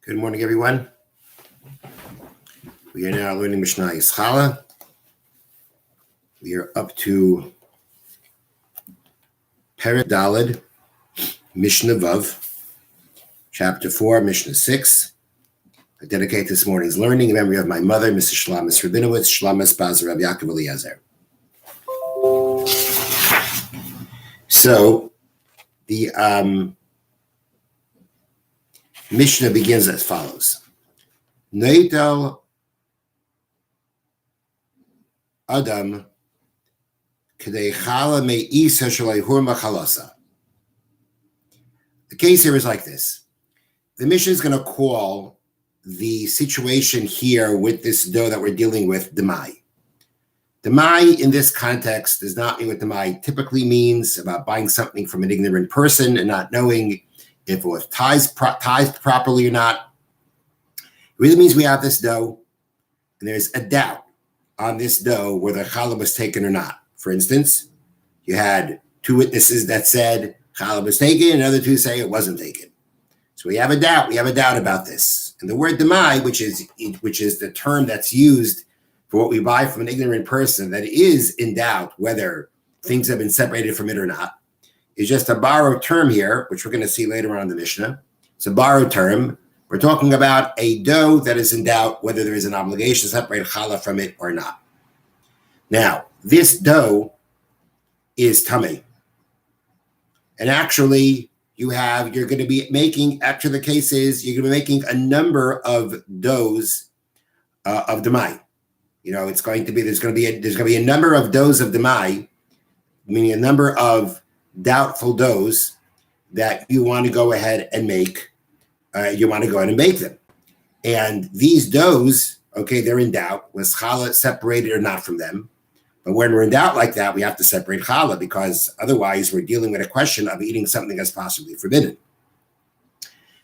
Good morning, everyone. We are now learning Mishna Harah. We are up to Perek Daled, Mishnah Vav, Chapter 4, Mishnah 6. I dedicate this morning's learning in memory of my mother, Mrs. Shlomis Rabinowitz, Shlomis Baz Rav Yaakov Eliezer. So, the Mishnah begins as follows. Noitel Adam Kedei Chala Me'isa Shalayhur Machalasa. The case here is like this. The Mishnah is going to call the situation here with this dough that we're dealing with Demai. Demai in this context does not mean what Demai typically means about buying something from an ignorant person and not knowing if it was tithed properly or not. It really means we have this dough and there's a doubt on this dough whether challah was taken or not. For instance, you had two witnesses that said challah was taken and other two say it wasn't taken. So we have a doubt. We have a doubt about this. And the word demai, which is the term that's used for what we buy from an ignorant person that is in doubt whether things have been separated from it or not, is just a borrowed term here, which we're going to see later on in the Mishnah. It's a borrowed term. We're talking about a dough that is in doubt whether there is an obligation to separate challah from it or not. Now, this dough is tamei. And actually, you're going to be making, actually the case is, you're going to be making a number of doughs of demai. There's going to be a number of doughs of demai, meaning a number of doubtful doughs that you want to go ahead and make. You want to go ahead and bake them. And these doughs, they're in doubt. Was challah separated or not from them? But when we're in doubt like that, we have to separate challah because otherwise we're dealing with a question of eating something that's possibly forbidden.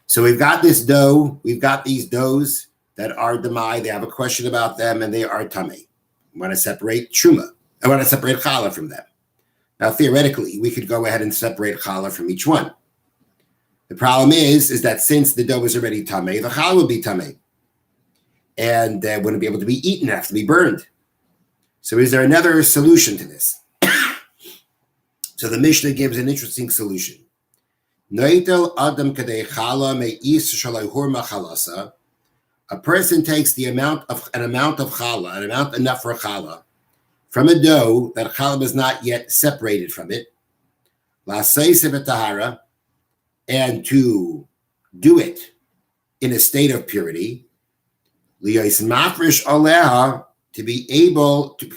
So we've got this dough. We've got these doughs that are demai. They have a question about them and they are tamei. I want to separate truma. I want to separate challah from them. Now, theoretically, we could go ahead and separate challah from each one. The problem is that since the dough is already tamei, the challah would be tamei. And wouldn't be able to be eaten, have to be burned. So is there another solution to this? So the Mishnah gives an interesting solution. Adam a person takes an amount of challah, an amount enough for challah, from a dough that challah is not yet separated from it, and to do it in a state of purity, to be able to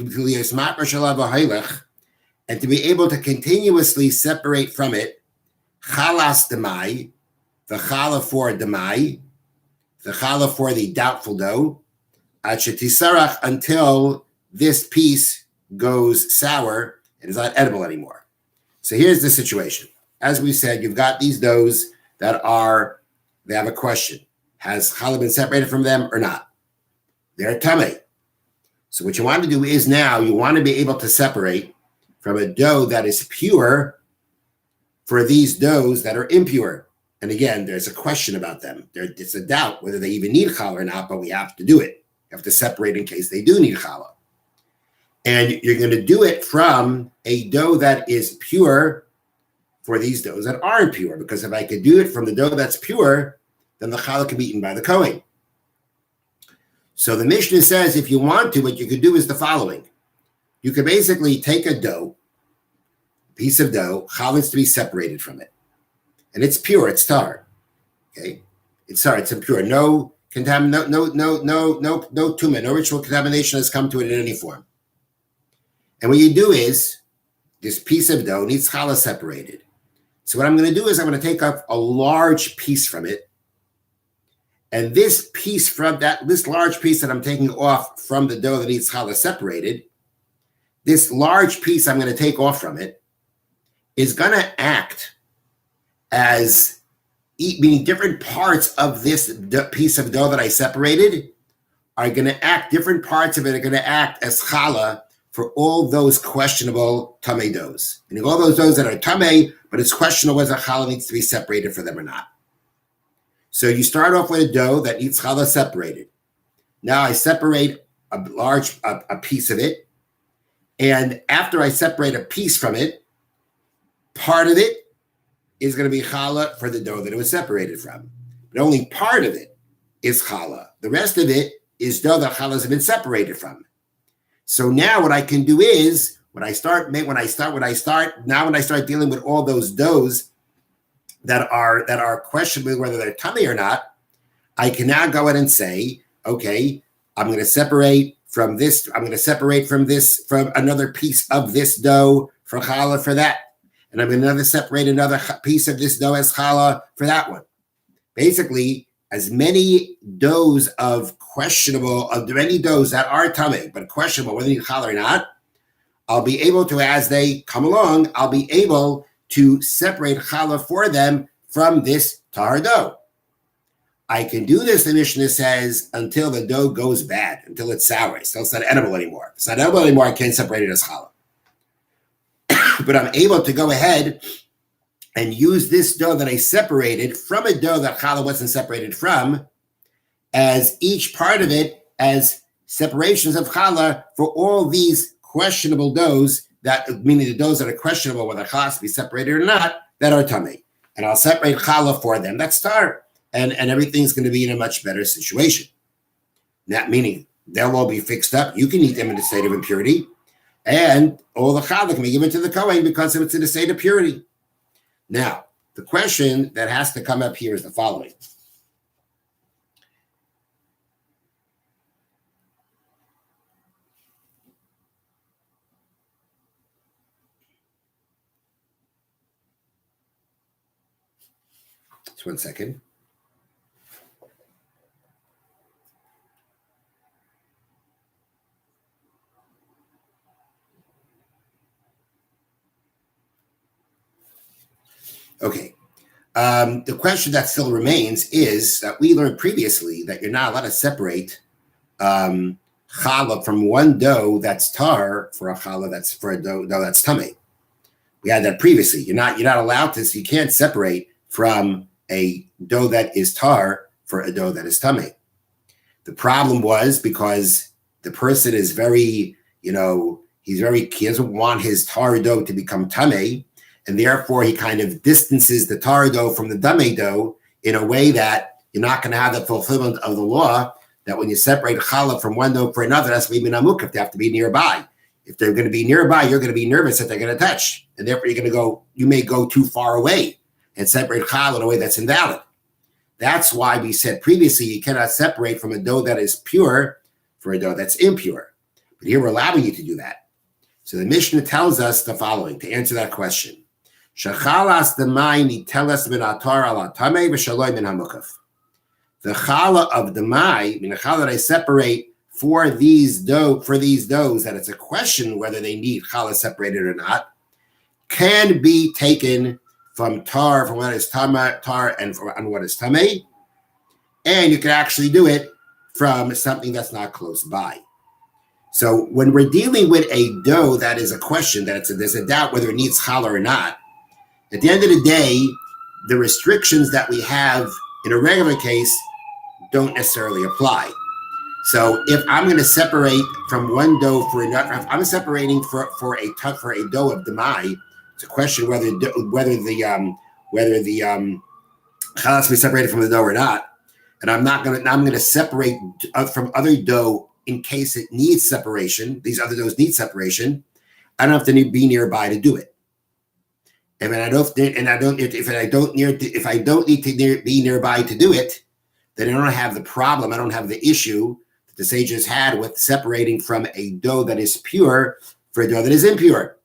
continuously separate from it chalas demai, the challah for demai, the challah for the doubtful dough, until this piece goes sour and is not edible anymore. So here's the situation. As we said, you've got these doughs they have a question. Has challah been separated from them or not? They're tamei. So what you want to do is now you want to be able to separate from a dough that is pure for these doughs that are impure. And again, there's a question about them. It's a doubt whether they even need challah or not, but we have to do it. You have to separate in case they do need challah. And you're going to do it from a dough that is pure for these doughs that aren't pure. Because if I could do it from the dough that's pure, then the challah can be eaten by the Kohen. So the Mishnah says if you want to, what you could do is the following. You could basically take a piece of dough, challah is to be separated from it. And it's pure, it's tar. Okay? It's tar, it's impure. No tumah, no ritual contamination has come to it in any form. And what you do is, this piece of dough needs challah separated. So what I'm going to do is I'm going to take up a large piece from it. And this large piece that I'm taking off from the dough that needs challah separated, this large piece I'm going to take off from it is going to act as, meaning different parts of this piece of dough that I separated are going to act, different parts of it are going to act as challah for all those questionable tamei doughs. Meaning all those doughs that are tamei, but it's questionable whether challah needs to be separated for them or not. So you start off with a dough that needs challah separated. Now I separate a piece of it. And after I separate a piece from it, part of it is going to be challah for the dough that it was separated from. But only part of it is challah. The rest of it is dough that challah has been separated from. So now what I can do is when I start dealing with all those doughs that are questionable whether they're tummy or not, I can now go ahead and say, okay, I'm going to separate from this. I'm going to separate from another piece of this dough for challah for that. And I'm going to separate another piece of this dough as challah for that one. Basically, as many doughs of many doughs that are tummy, but questionable whether they need challah or not, I'll be able to, as they come along, I'll be able to separate challah for them from this tahar dough. I can do this, the Mishnah says, until the dough goes bad, until it's sour. It's not edible anymore. If it's not edible anymore, I can't separate it as challah. But I'm able to go ahead and use this dough that I separated from a dough that challah wasn't separated from as each part of it as separations of challah for all these questionable doughs, meaning the doughs that are questionable whether challah has to be separated or not, that are tummy. And I'll separate challah for them. That's tar. And everything's going to be in a much better situation. That meaning they'll all be fixed up. You can eat them in a state of impurity. And all the challah can be given to the Kohen because it's in a state of purity. Now, the question that has to come up here is the following. Just 1 second. Okay. The question that still remains is that we learned previously that you're not allowed to separate challah from one dough that's tar for a challah that's for a dough that's tummy. We had that previously. You're not allowed to. So you can't separate from a dough that is tar for a dough that is tummy. The problem was because the person is very, he doesn't want his tar dough to become tummy. And therefore, he kind of distances the tar dough from the dummy dough in a way that you're not going to have the fulfillment of the law that when you separate challah from one dough for another, that's maybe namukaf. They have to be nearby. If they're going to be nearby, you're going to be nervous that they're going to touch. And therefore, you may go too far away and separate challah in a way that's invalid. That's why we said previously you cannot separate from a dough that is pure for a dough that's impure. But here we're allowing you to do that. So the Mishnah tells us the following to answer that question. Shechalas demai nitelas min atar ala tamei v'shaloi min hamukaf. The challah of demai, the challah that I separate for these doughs that it's a question whether they need challah separated or not, can be taken from tar, from what is tar and what is tamei, and you can actually do it from something that's not close by. So when we're dealing with a dough that is a question, there's a doubt whether it needs challah or not, at the end of the day, the restrictions that we have in a regular case don't necessarily apply. So if I'm going to separate from one dough for another, if I'm separating for a dough of demai, it's a question whether the challah be separated from the dough or not. And I'm going to separate from other dough in case it needs separation. These other doughs need separation. I don't have to be nearby to do it. And if I don't need to be nearby to do it, then I don't have the problem. I don't have the issue that the sages had with separating from a dough that is pure for a dough that is impure.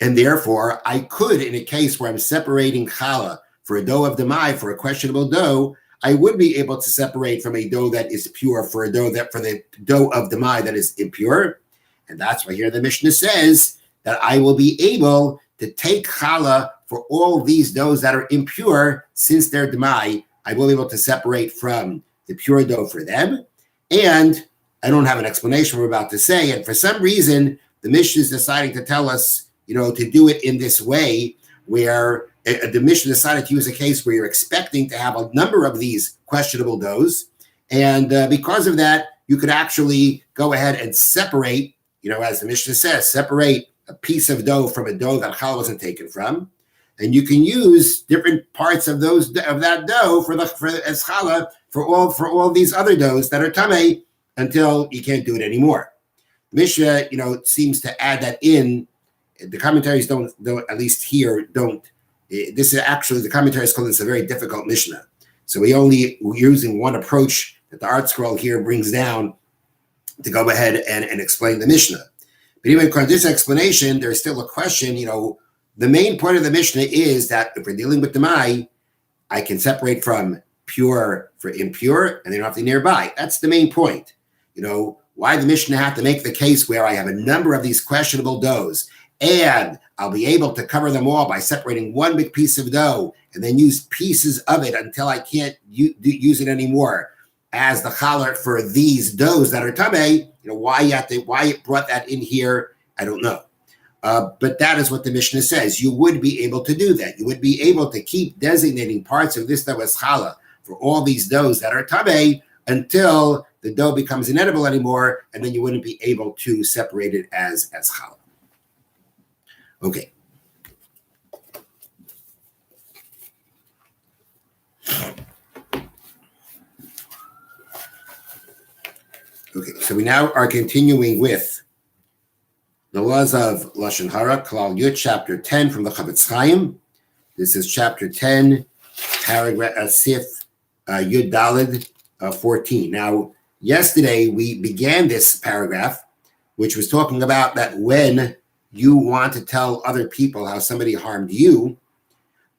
And therefore, I could, in a case where I'm separating challah for a dough of demai for a questionable dough, I would be able to separate from a dough that is pure for the dough of demai that is impure. And that's why here the Mishnah says that I will be able to take challah for all these doughs that are impure, since they're demai, I will be able to separate from the pure dough for them. And I don't have an explanation we're about to say. And for some reason, the Mishnah is deciding to tell us, to do it in this way, where the Mishna decided to use a case where you're expecting to have a number of these questionable doughs. And because of that, you could actually go ahead and separate, as the Mishnah says, separate a piece of dough from a dough that challah wasn't taken from. And you can use different parts of that dough as challah for all these other doughs that are tameh until you can't do it anymore. Mishnah, seems to add that in. The commentaries don't at least here don't. This is actually, the commentaries call this a very difficult Mishnah. So we're using one approach that the art scroll here brings down to go ahead and explain the Mishnah. But even according to this explanation, there's still a question. The main point of the Mishnah is that if we're dealing with the Mai, I can separate from pure for impure, and they don't have to be nearby. That's the main point. Why the Mishnah have to make the case where I have a number of these questionable doughs, and I'll be able to cover them all by separating one big piece of dough and then use pieces of it until I can't use it anymore as the challah for these doughs that are tameh. Why it brought that in here, I don't know. But that is what the Mishnah says. You would be able to do that. You would be able to keep designating parts of this dough as challah for all these doughs that are tameh until the dough becomes inedible anymore, and then you wouldn't be able to separate it as challah. Okay. Okay, so we now are continuing with the laws of Lashon Harah, Klal Yud, chapter 10 from the Chavetz Chaim. This is chapter 10, paragraph Sif Yud Daled 14. Now, yesterday we began this paragraph, which was talking about that when you want to tell other people how somebody harmed you,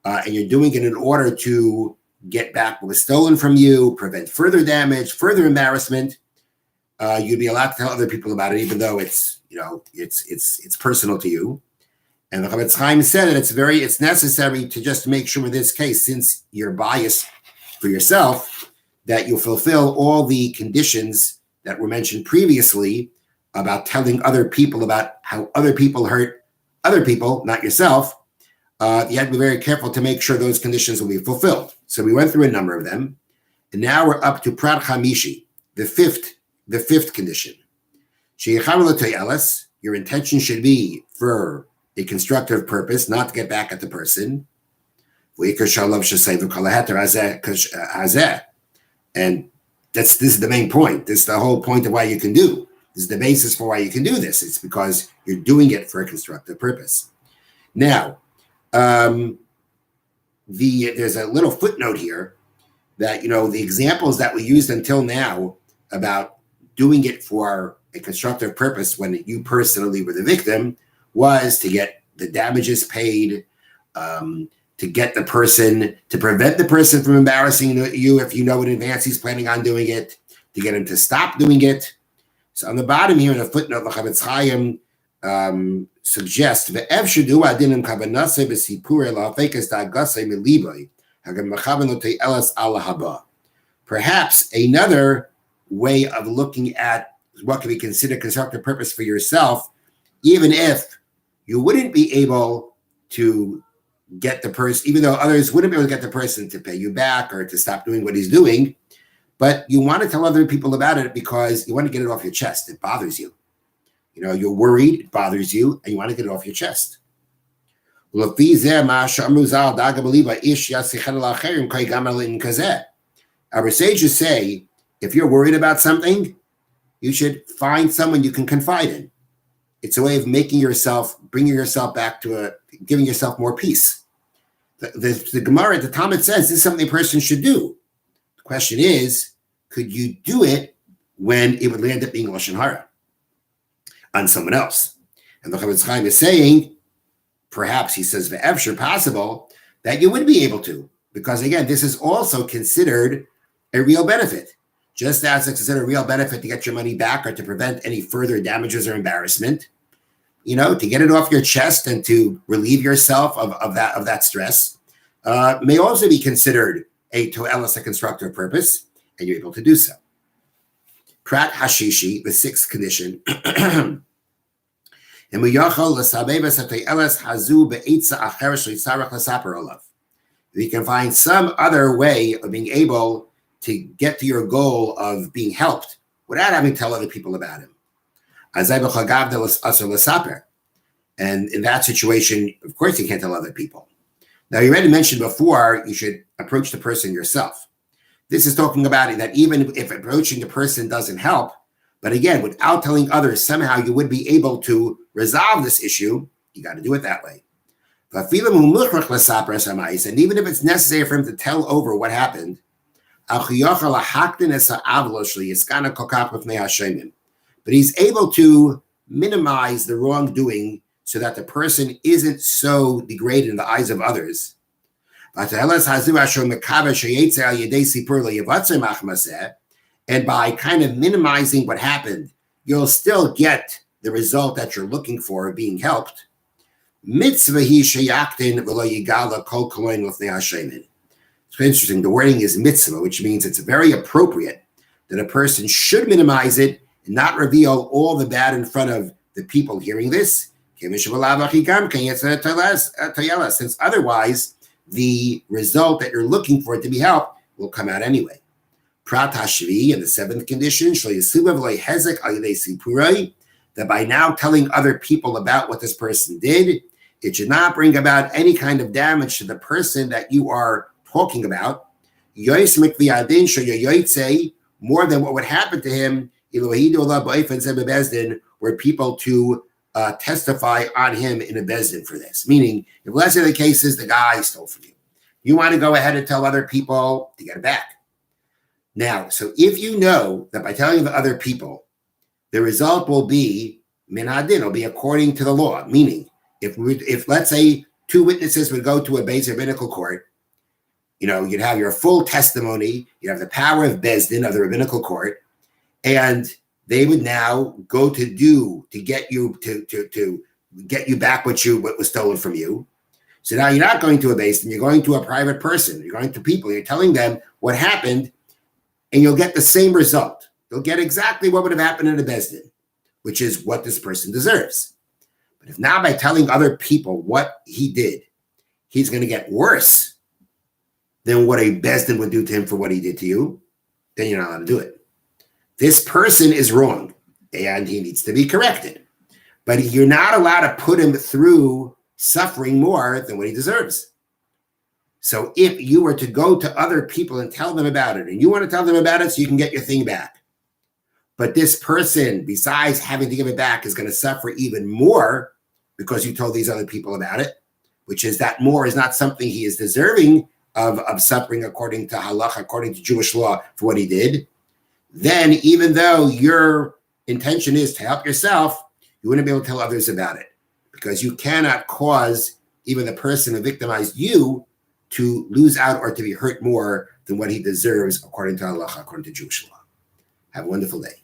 and you're doing it in order to get back what was stolen from you, prevent further damage, further embarrassment, you'd be allowed to tell other people about it, even though it's personal to you. And the Chavetz Chaim said that it's necessary to just make sure in this case, since you're biased for yourself, that you fulfill all the conditions that were mentioned previously about telling other people about how other people hurt other people, not yourself. You have to be very careful to make sure those conditions will be fulfilled. So we went through a number of them, and now we're up to Prat Chamishi, the fifth condition. Your intention should be for a constructive purpose, not to get back at the person. And this is the main point. This is the whole point of why you can do. This is the basis for why you can do this. It's because you're doing it for a constructive purpose. Now, there's a little footnote here that, the examples that we used until now about doing it for a constructive purpose when you personally were the victim was to get the damages paid, to get the person, to prevent the person from embarrassing you if you know in advance he's planning on doing it, to get him to stop doing it. So on the bottom here in a footnote, the Chavetz Chaim suggests perhaps another way of looking at what can be considered constructive purpose for yourself, even if you wouldn't be able to get the person, even though others wouldn't be able to get the person to pay you back or to stop doing what he's doing, but you want to tell other people about it because you want to get it off your chest. It bothers you. You're worried, it bothers you, and you want to get it off your chest. Our sages say, if you're worried about something, you should find someone you can confide in. It's a way of bringing yourself back to giving yourself more peace. The Gemara, the Talmud says this is something a person should do. The question is, could you do it when it would end up being Lashon Harah on someone else? And the Chavetz Chaim is saying, perhaps he says, ve'efshar, possible that you would be able to, because again, this is also considered a real benefit. Just as it's considered a real benefit to get your money back or to prevent any further damages or embarrassment, to get it off your chest and to relieve yourself of that stress, may also be considered a constructive purpose, and you're able to do so. Prat Hashishi, the sixth condition. And if you can find some other way of being able to get to your goal of being helped without having to tell other people about him. And in that situation, of course, you can't tell other people. Now, you already mentioned before, you should approach the person yourself. This is talking about that even if approaching the person doesn't help, but again, without telling others, somehow you would be able to resolve this issue. You got to do it that way. And even if it's necessary for him to tell over what happened, but he's able to minimize the wrongdoing so that the person isn't so degraded in the eyes of others. And by kind of minimizing what happened, you'll still get the result that you're looking for, being helped. It's interesting. The wording is mitzvah, which means it's very appropriate that a person should minimize it and not reveal all the bad in front of the people hearing this. Since otherwise, the result that you're looking for it to be helped will come out anyway. Prat Hashvi, in the seventh condition, that by now telling other people about what this person did, it should not bring about any kind of damage to the person that you are talking about. More than what would happen to him, were people to testify on him in a bezdin for this. Meaning, if let's say the case is the guy stole from you, you want to go ahead and tell other people to get it back. Now, so if you know that by telling the other people, the result will be min hadin, will be according to the law. Meaning, if let's say two witnesses would go to a Beis rabbinical court, you'd have your full testimony, you'd have the power of bezdin, of the rabbinical court, and they would now go to get you to get you back what was stolen from you. So now you're not going to a beis din, you're going to a private person, you're going to people, you're telling them what happened, and you'll get the same result. You'll get exactly what would have happened in a beis din, which is what this person deserves. But if now by telling other people what he did, he's going to get worse than what a beis din would do to him for what he did to you, then you're not allowed to do it. This person is wrong, and he needs to be corrected. But you're not allowed to put him through suffering more than what he deserves. So if you were to go to other people and tell them about it, and you want to tell them about it so you can get your thing back, but this person, besides having to give it back, is going to suffer even more because you told these other people about it, which is that more is not something he is deserving of suffering according to halacha, according to Jewish law for what he did, then even though your intention is to help yourself, you wouldn't be able to tell others about it because you cannot cause even the person who victimized you to lose out or to be hurt more than what he deserves according to halacha, according to Jewish law. Have a wonderful day.